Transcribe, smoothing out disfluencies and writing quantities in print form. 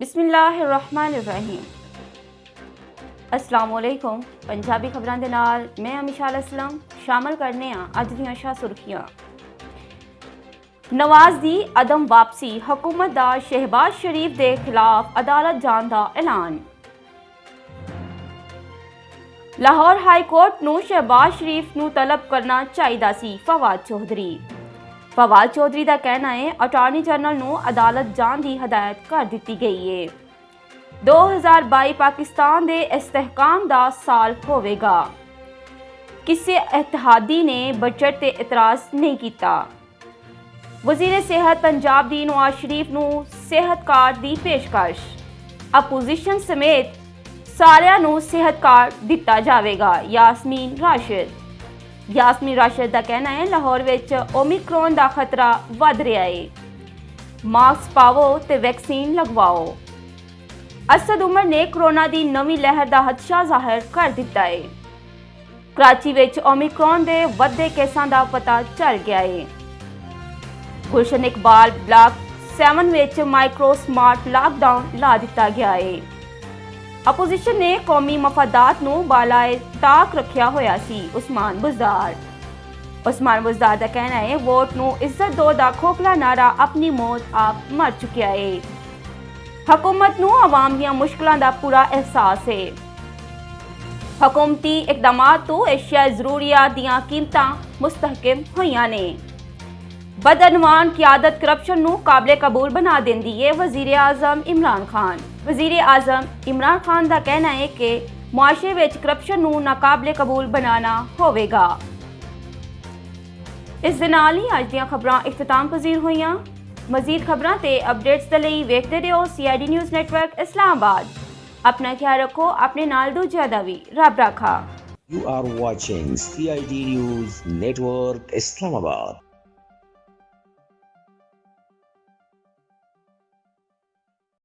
बिस्मिल्लाहिर्रहमानिर्रहीम। अस्सलाम वालेकुम। पंजाबी खबरां दे नाल मैं मिशाल असलम शामिल करने अज दीआं शाह सुर्खियां। नवाज दी अदम वापसी, हुकूमत दा शहबाज शरीफ दे खिलाफ अदालत जाण दा ऐलान। लाहौर हाई कोर्ट नूं शहबाज शरीफ नूं तलब करना चाहिदा सी, फवाद चौधरी। फवाद चौधरी का कहना है अटार्नी जनरल नूं अदालत जाण दी हदायत कर दी गई है। 2022 पाकिस्तान दे इस्तेहकाम दा साल होवेगा। किसी इत्तेहादी ने बजट ते इतराज नहीं किया। वजीर सेहत पंजाब दी नवाज शरीफ नूं सेहत कार्ड दी पेशकश। अपोजिशन समेत सारिਆਂ ਨੂੰ सेहत कार्ड दिता जाएगा। यास्मीन राशिद का कहना है लाहौर विच ओमिक्रॉन का खतरा वध रहा है, मास्क पावो ते वैक्सीन लगवाओ। असद उमर ने कोरोना की नवी लहर का खदशा जाहिर कर दिता है। कराची विच ओमिक्रॉन के वधदे केसां का पता चल गया है। गुलशन इकबाल ब्लॉक 7 विच माइक्रो स्मार्ट लॉकडाउन ला दिता गया है। अपोजिशन ने कौमी मफादात नूं बालाए ताक रखिया होया सी। उस्मान बुज़दार का कहना है वोट नूं इज्जत दो दा खोखला नारा अपनी मौत आप मर चुकिया है। हुकूमत नूं अवाम दियां मुश्किलां दा पूरा एहसास है। हुकूमती इकदामात तो एशिया जरूरियात दियां कीमतां मुस्तहकम होईयां ने। बदअनवान क़ियादत करप्शन नूं काबिले कबूल बना देंदी है। वजीर आजम इमरान खान का कहना है कि मुआशरे विच करप्शन नूं नाकाबिले कबूल बनाना होवेगा। इस दे नाल ही अज दीआं खबरां इख्तिताम पजीर होईयां। मजीद खबरां ते अपडेट्स दे लई वेखदे रहो CID न्यूज़ नेटवर्क इस्लामाबाद। अपना ख्याल रखो, अपने नाल दूजिआं दा वी रब राखा। You are watching CID News Network Islamabad.